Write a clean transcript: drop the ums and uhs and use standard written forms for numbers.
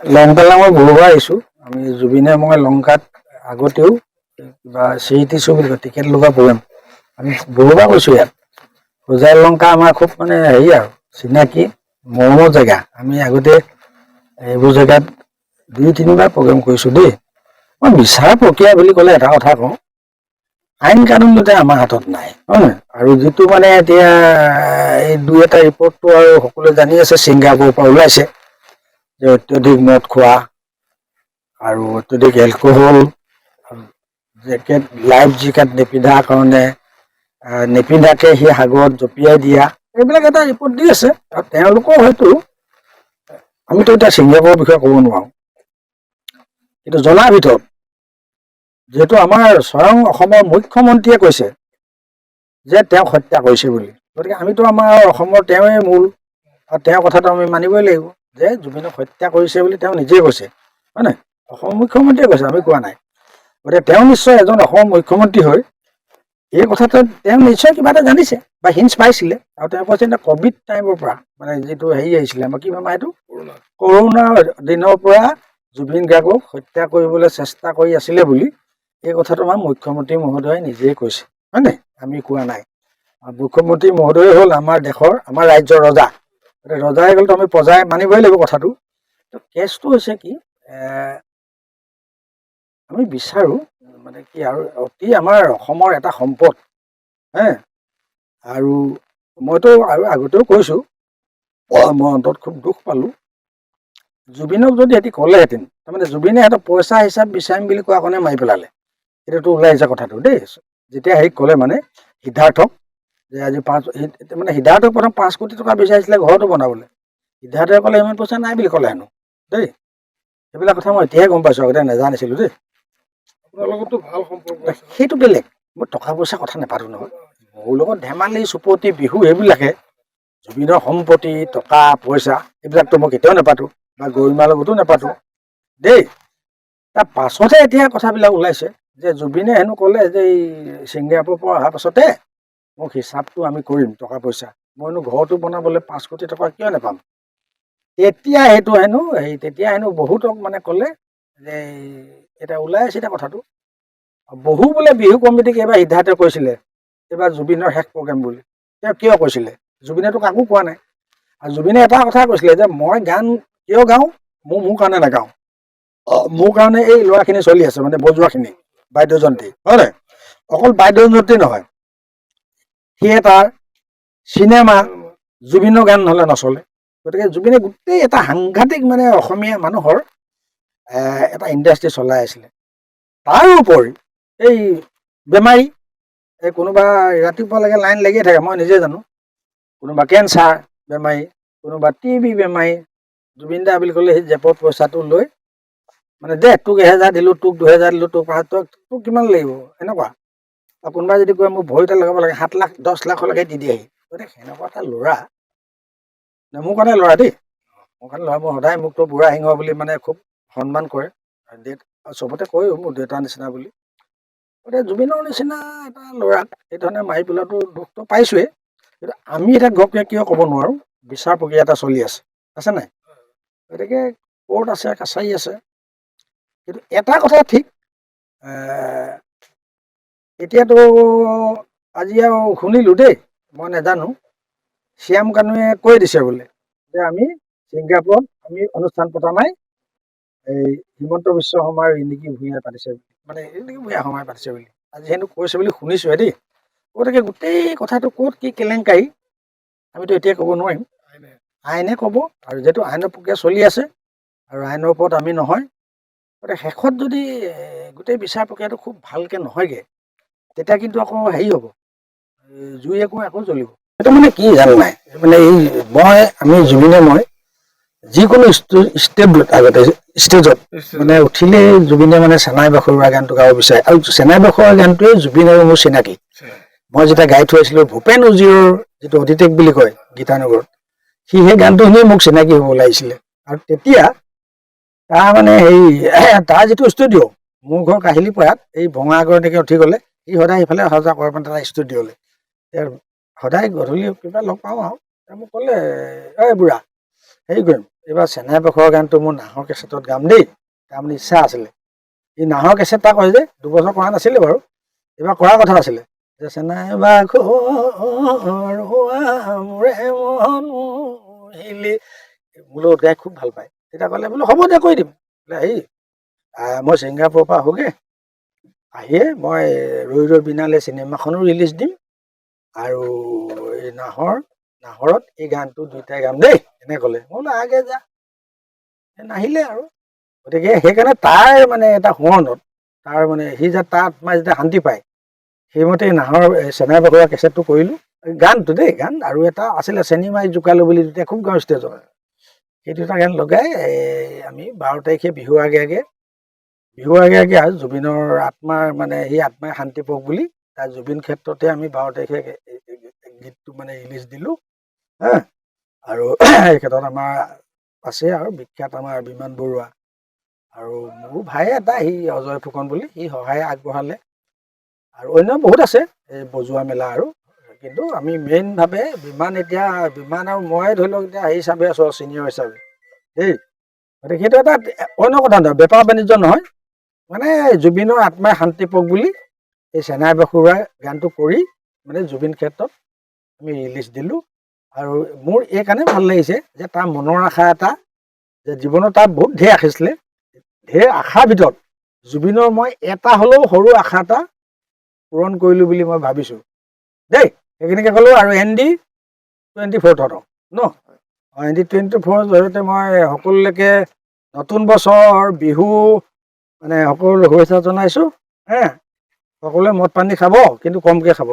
লংকালৈ মই বহুবাৰ আহিছোঁ। আমি জুবিনে মই লংকাত আগতেও কিবা চিৰিটিছো বুলি কয় টিকেট লগা প্ৰগ্ৰেম আমি বহুবাৰ গৈছোঁ। ইয়াত হোজাই লংকা আমাৰ খুব মানে হেৰি আৰু চিনাকি মৰমৰ জেগা। আমি আগতে এইবোৰ জেগাত 2-3বাৰ প্ৰগ্ৰেম কৰিছোঁ দেই। মই বিচাৰ প্ৰক্ৰিয়া বুলি ক'লে এটা কথা কওঁ, আইন কানুন যাতে আমাৰ হাতত নাই, হয় নহয়? আৰু যিটো মানে এতিয়া এই 2-এটা ৰিপৰ্টটো আৰু সকলোৱে জানি আছে, ছিংগাপুৰৰ পৰা ওলাইছে যে অত্যধিক মদ খোৱা আৰু অত্যধিক এলকহল, জেকেট লাইফ জেকেট নিপিন্ধাৰ কাৰণে নিপিন্ধাকে সি সাগৰত জঁপিয়াই দিয়া, এইবিলাক এটা ৰিপৰ্ট দি আছে। আৰু তেওঁলোকৰ হয়তো আমিতো এতিয়া ছিংগাপুৰৰ বিষয়ে ক'ব নোৱাৰোঁ, কিন্তু জনাৰ ভিতৰত যিহেতু আমাৰ স্বয়ং অসমৰ মুখ্যমন্ত্ৰীয়ে কৈছে যে তেওঁক হত্যা কৰিছে বুলি, গতিকে আমিতো আমাৰ অসমৰ তেওঁৱে মূল আৰু তেওঁৰ কথাটো আমি মানিবই লাগিব যে জুবিনক হত্যা কৰিছে বুলি তেওঁ নিজেই কৈছে, হয় নাই? অসমৰ মুখ্যমন্ত্ৰীয়ে কৈছে, আমি কোৱা নাই। গতিকে তেওঁ নিশ্চয় এজন অসমৰ মুখ্যমন্ত্ৰী হৈ এই কথাটো তেওঁ নিশ্চয় কিবা এটা জানিছে বা হিন্স পাইছিলে। আৰু তেওঁ কৈছে যে ক'ভিড টাইমৰ পৰা মানে যিটো হেৰি আহিছিলে আমাৰ কি বেমাৰ এইটো কৰোণাৰ দিনৰ পৰা জুবিন গাৰ্গক হত্যা কৰিবলৈ চেষ্টা কৰি আছিলে বুলি এই কথাটো আমাৰ মুখ্যমন্ত্ৰী মহোদয়ে নিজেই কৈছে, হয় নাই? আমি কোৱা নাই। মুখ্যমন্ত্ৰী মহোদয় হ'ল আমাৰ দেশৰ আমাৰ ৰাজ্যৰ ৰজা। ৰজাই গ'লেতো আমি প্ৰজাই মানিবই লাগিব কথাটো। কেছটো হৈছে কি, আমি বিচাৰোঁ মানে কি আৰু অতি আমাৰ অসমৰ এটা সম্পদ, আৰু মইতো আৰু আগতেও কৈছোঁ, মই অন্তত খুব দুখ পালোঁ। জুবিনক যদি সিহঁতি ক'লেহেঁতেন, তাৰমানে জুবিনে সিহঁতক পইচা হিচাপ বিচাৰিম বুলি কোৱা কাৰণে মাৰি পেলালে, এইটোতো ওলাই আহিছে কথাটো দেই। যেতিয়া হেৰিক ক'লে মানে সিদ্ধাৰ্থক যে আজি মানে সিদ্ধাৰ্থক প্ৰথম 5 কোটি টকা বিচাৰিছিলে ঘৰটো বনাবলৈ, সিদ্ধাৰ্থই ক'লে ইমান পইচা নাই বুলি ক'লে হেনো দেই। সেইবিলাক কথা মই এতিয়াহে গম পাইছোঁ, আগতে নাজানিছিলোঁ দেই। আপোনাৰ লগতো ভাল সম্পৰ্ক, সেইটো বেলেগ। মই টকা পইচা কথা নাপাতোঁ নহয়, মোৰ লগত ধেমালি চুপতি বিহু এইবিলাকে, জুবিনৰ সম্পত্তি টকা পইচা এইবিলাকতো মই কেতিয়াও নাপাতোঁ বা গৰিমাৰ লগতো নাপাতোঁ দেই। তাৰ পাছতহে এতিয়া কথাবিলাক ওলাইছে যে জুবিনে হেনো ক'লে যে এই ছিংগাপুৰৰ পৰা অহাৰ পাছতে মোক হিচাপটো আমি কৰিম টকা পইচা, মইনো ঘৰটো বনাবলৈ 5 কোটি টকা কিয় নাপাম। তেতিয়া সেইটো হেনো তেতিয়া হেনো বহুতক মানে ক'লে যে এতিয়া ওলাই আছে এতিয়া কথাটো। বহু বোলে বিহু কমিটিক এইবাৰ সিদ্ধাৰ্থই কৈছিলে এইবাৰ জুবিনৰ শেষ প্ৰগ্ৰেম বুলি। তেওঁ কিয় কৈছিলে? জুবিনেতো কাকো কোৱা নাই। আৰু জুবিনে এটা কথা কৈছিলে যে মই গান কিয় গাওঁ, মোৰ কাৰণে নাগাওঁ, মোৰ কাৰণে এই ল'ৰাখিনি চলি আছে, মানে বজোৱাখিনি বাদ্যযন্ত্ৰী, হয় নাই? অকল বাদ্যযন্ত্ৰী নহয়, থিয়েটাৰ চিনেমা জুবিনৰ গান নহ'লে নচলে। গতিকে জুবিনে গোটেই এটা সাংঘাতিক মানে অসমীয়া মানুহৰ এটা ইণ্ডাষ্ট্ৰী চলাই আছিলে। তাৰোপৰি এই বেমাৰী, এই কোনোবা ৰাতিপুৱালৈকে লাইন লাগিয়ে থাকে, মই নিজে জানো। কোনোবা কেঞ্চাৰ বেমাৰী, কোনোবা TB বেমাৰী, জুবিন দা বুলি ক'লে সেই জেপত পইচাটো লৈ মানে দে তোক 1000 দিলোঁ, তোক 2000 দিলোঁ, তোক 500, তোক কিমান লাগিব এনেকুৱা। আৰু কোনোবাই যদি কয় মোক ভৰিতে লগাব লাগে 7 লাখ 10 লাখলৈকে দি দিয়েহি। গতিকে সেনেকুৱা এটা ল'ৰা, মোৰ কাৰণে ল'ৰা দেই, মোৰ কাৰণে ল'ৰা। মই সদায় মোকতো বুঢ়া সিংহ বুলি মানে খুব সন্মান কৰে, চবতে কয়ো মোৰ দেউতাৰ নিচিনা বুলি। গতিকে জুবিনৰ নিচিনা এটা ল'ৰাক এইধৰণে মাৰি পেলোৱাটো দুখটো পাইছোৱেই। কিন্তু আমি এতিয়া ঘপকৈ কিয় ক'ব নোৱাৰোঁ, বিচাৰ প্ৰক্ৰিয়া এটা চলি আছে নাই? গতিকে কোৰ্ট আছে, কাছাৰী আছে। কিন্তু এটা কথা ঠিক, এতিয়াতো আজি আৰু শুনিলোঁ দেই, মই নাজানো, শ্যাম কানুৱে কৈ দিছে বোলে যে আমি ছিংগাপুৰত আমি অনুষ্ঠান পতা নাই, এই হিমন্ত বিশ্ব শৰ্মা আৰু ৰিণিকী ভূঞাই পাতিছে, মানে ৰিণিকী ভূঞা শৰ্মাই পাতিছে বুলি আজি হেনো কৈছে বুলি শুনিছোঁহে দেই। গতিকে গোটেই কথাটো ক'ত কি কেলেংকাৰী আমিতো এতিয়া ক'ব নোৱাৰিম, আইনে ক'ব। আৰু যিহেতু আইনৰ প্ৰক্ৰিয়া চলি আছে আৰু আইনৰ ওপৰত আমি নহয়, গতিকে শেষত যদি গোটেই বিচাৰ প্ৰক্ৰিয়াটো খুব ভালকৈ নহয়গৈ, তেতিয়া কিন্তু আকৌ হেৰি হ'ব, জুই আকৌ জ্বলিব। সেইটো মানে কি জানো নাই, মানে আমি জুবিনে মই যিকোনো ষ্টেজত আগতে ষ্টেজত মানে উঠিলেই জুবিনে মানে চেনাই বাখৰুৱা গানটো গাব বিচাৰে, আৰু চেনাই বাখৰুৱা গানটোৱে জুবিন আৰু মোৰ চিনাকি। মই যেতিয়া গাই থৈ আছিলোঁ ভূপেন উজীৰৰ যিটো অধিটেক বুলি কয় গীতানগৰত, সি সেই গানটো শুনিয়ে মোক চিনাকি হ'ব লাগিছিলে। আৰু তেতিয়া তাৰ মানে তাৰ যিটো ষ্টুডিঅ', মোৰ ঘৰ কাহিলীপাৰাত, এই ভঙাগড়লৈকে উঠি গ'লে সি সদায় সিফালে অহা যোৱা কৰে মানে তাৰ ষ্টুডিঅ'লৈ। সদায় গধূলি কিবা লগ পাওঁ আৰু তেওঁ মোক ক'লে, বুঢ়া হেৰি কৰিম, এইবাৰ চেনাই পখৰা গানটো মোৰ নাহৰ কেছেটত গাম দেই। তাৰমানে ইচ্ছা আছিলে। এই নাহৰ কেছেট এটা কয় যে 2 বছৰ কৰা নাছিলে বাৰু, এইবাৰ কৰাৰ কথা আছিলে যে চেনাই মোৰে মন মোহিলি, বোলো গাই খুব ভাল পায়। তেতিয়া ক'লে বোলো হ'ব দে কৰি দিম। বোলে হেৰি মই ছিংগাপুৰৰ পৰা আহোঁগৈ, আহিয়ে মই ৰৈ ৰৈ বিনালে চিনেমাখনো ৰিলিজ দিম, আৰু এই নাহৰত এই গানটো দুইটাই গাম দেই, এনে ক'লে। মই বোলো আগে যা, নাহিলে আৰু। গতিকে সেইকাৰণে তাৰ মানে এটা সোঁৱৰণত, তাৰ মানে সি যে তাৰ আত্মাই যেতিয়া শান্তি পায়, সেইমতে নাহৰ চেনাই পখৰা কেছেটটো কৰিলোঁ। গানটো দেই, গান আৰু এটা আছিলে চেনি মাৰি জোকালো বুলি, তেতিয়া খুব গাঁও ষ্টেজত, সেই দুটা গান লগাই আমি 12 তাৰিখে বিহুৰ আগে আগে আৰু জুবিনৰ আত্মাৰ মানে সি আত্মাই শান্তি পাওক বুলি তাৰ জুবিন ক্ষেত্ৰতে আমি 12 তাৰিখে গীতটো মানে ৰিলিজ দিলোঁ। হা, আৰু এই ক্ষেত্ৰত আমাৰ আছে আৰু বিখ্যাত আমাৰ বিমান বৰুৱা, আৰু মোৰো ভাই এটা সি অজয় ফুকন বুলি, সি সহায় আগবঢ়ালে, আৰু অন্য বহুত আছে এই বজোৱা মেলা আৰু। কিন্তু আমি মেইনভাৱে বিমান আৰু মই ধৰি লওক এতিয়া হেৰি হিচাপে আছোঁ আৰু ছিনিয়ৰ হিচাপে দেই। গতিকে সেইটো এটা অন্য কথা নহয়, বেপাৰ বাণিজ্য নহয়, মানে জুবিনৰ আত্মাই শান্তি পাওক বুলি এই চেনাই পখৰা গানটো কৰি মানে জুবিন ক্ষেত্ৰত আমি ৰিলিজ দিলোঁ। আৰু মোৰ এই কাৰণে ভাল লাগিছে যে তাৰ মনৰ আশা এটা, যে জীৱনত তাৰ বহুত ঢেৰ আশা আছিলে, ঢেৰ আশাৰ ভিতৰত জুবিনৰ মই এটা হ'লেও সৰু আশা এটা পূৰণ কৰিলোঁ বুলি মই ভাবিছোঁ দেই। সেইখিনিকে ক'লোঁ। আৰু ND 24 ন, ND 24 জৰিয়তে মই সকলোলৈকে নতুন বছৰ বিহু মানে সকলো শুভেচ্ছা জনাইছোঁ। সকলোৱে মদ পানী খাব, কিন্তু কমকৈ খাব।